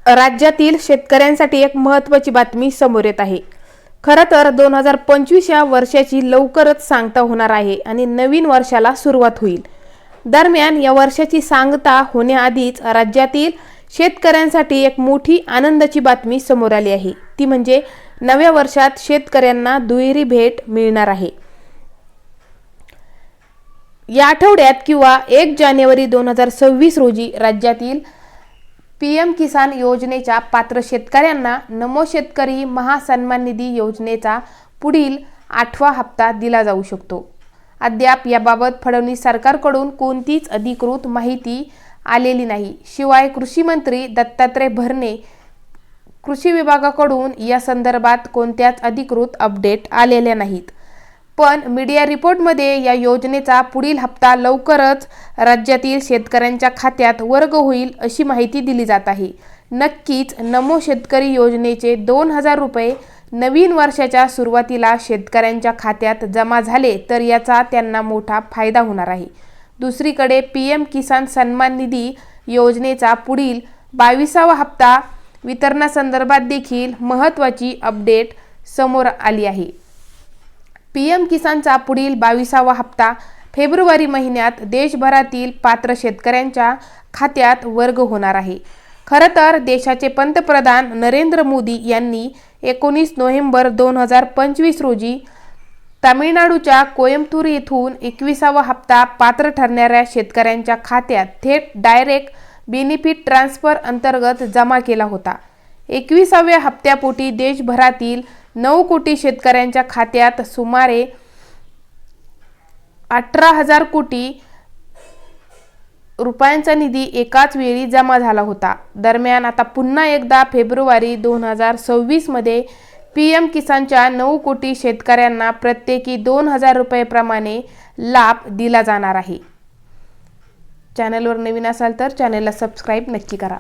राज्यातील शेतकऱ्यांसाठी एक महत्त्वाची बातमी समोर येत आहे। खरं तर 2025 या वर्षाची लवकरच सांगता होणार आहे आणि नवीन वर्षाला सुरुवात होईल। दरम्यान या वर्षाची सांगता होण्याआधीच राज्यातील शेतकऱ्यांसाठी एक मोठी आनंदाची बातमी समोर आली आहे। ती म्हणजे नव्या वर्षात शेतकऱ्यांना दुहेरी भेट मिळणार आहे। या आठवड्यात किंवा 1 जानेवारी 2026 रोजी राज्यातील पीएम किसान योजनेच्या पात्र शेतकऱ्यांना नमो शेतकरी महासन्मान निधी योजनेचा पुढील 8वा हप्ता दिला जाऊ शकतो। अद्याप याबाबत फडणवीस सरकारकडून कोणतीच अधिकृत माहिती आलेली नाही। शिवाय कृषी मंत्री दत्तात्रय भरणे कृषी विभागाकडून या संदर्भात कोणत्याच अधिकृत अपडेट आलेल्या नाहीत। पण मीडिया रिपोर्टमध्ये या योजनेचा पुढील हप्ता लवकरच राज्यातील शेतकऱ्यांच्या खात्यात वर्ग होईल अशी माहिती दिली जात आहे। नक्कीच नमो शेतकरी योजनेचे 2000 रुपये नवीन वर्षाच्या सुरुवातीला शेतकऱ्यांच्या खात्यात जमा झाले तर याचा त्यांना मोठा फायदा होणार आहे। दुसरीकडे पीएम किसान सन्मान निधी योजनेचा पुढील 22वा हप्ता वितरणासंदर्भात देखील महत्त्वाची अपडेट समोर आली आहे। पीएम किसानचा पुढील 22वा हप्ता फेब्रुवारी महिन्यात देशभरातील पात्र शेतकऱ्यांच्या खात्यात वर्ग होणार आहे। खरं तर देशाचे पंतप्रधान नरेंद्र मोदी यांनी 19 नोव्हेंबर 2025 रोजी तामिळनाडूच्या कोयंबतूर येथून 21वा हप्ता पात्र ठरणाऱ्या शेतकऱ्यांच्या खात्यात थेट डायरेक्ट बेनिफिट ट्रान्सफर अंतर्गत जमा केला होता। 21व्या हप्त्यापोटी देशभरातील 9 कोटी शेतकऱ्यांच्या खात्यात सुमारे 18,000 कोटी रुपयांचा निधी एकाच वेळी जमा झाला होता। दरम्यान आता पुन्हा एकदा फेब्रुवारी 2026 मध्ये पीएम किसानच्या 9 कोटी शेतकऱ्यांना प्रत्येकी 2000 रुपये प्रमाणे लाभ दिला जाणार आहे। चॅनलवर नवीन असाल तर चॅनलला सबस्क्राइब नक्की करा।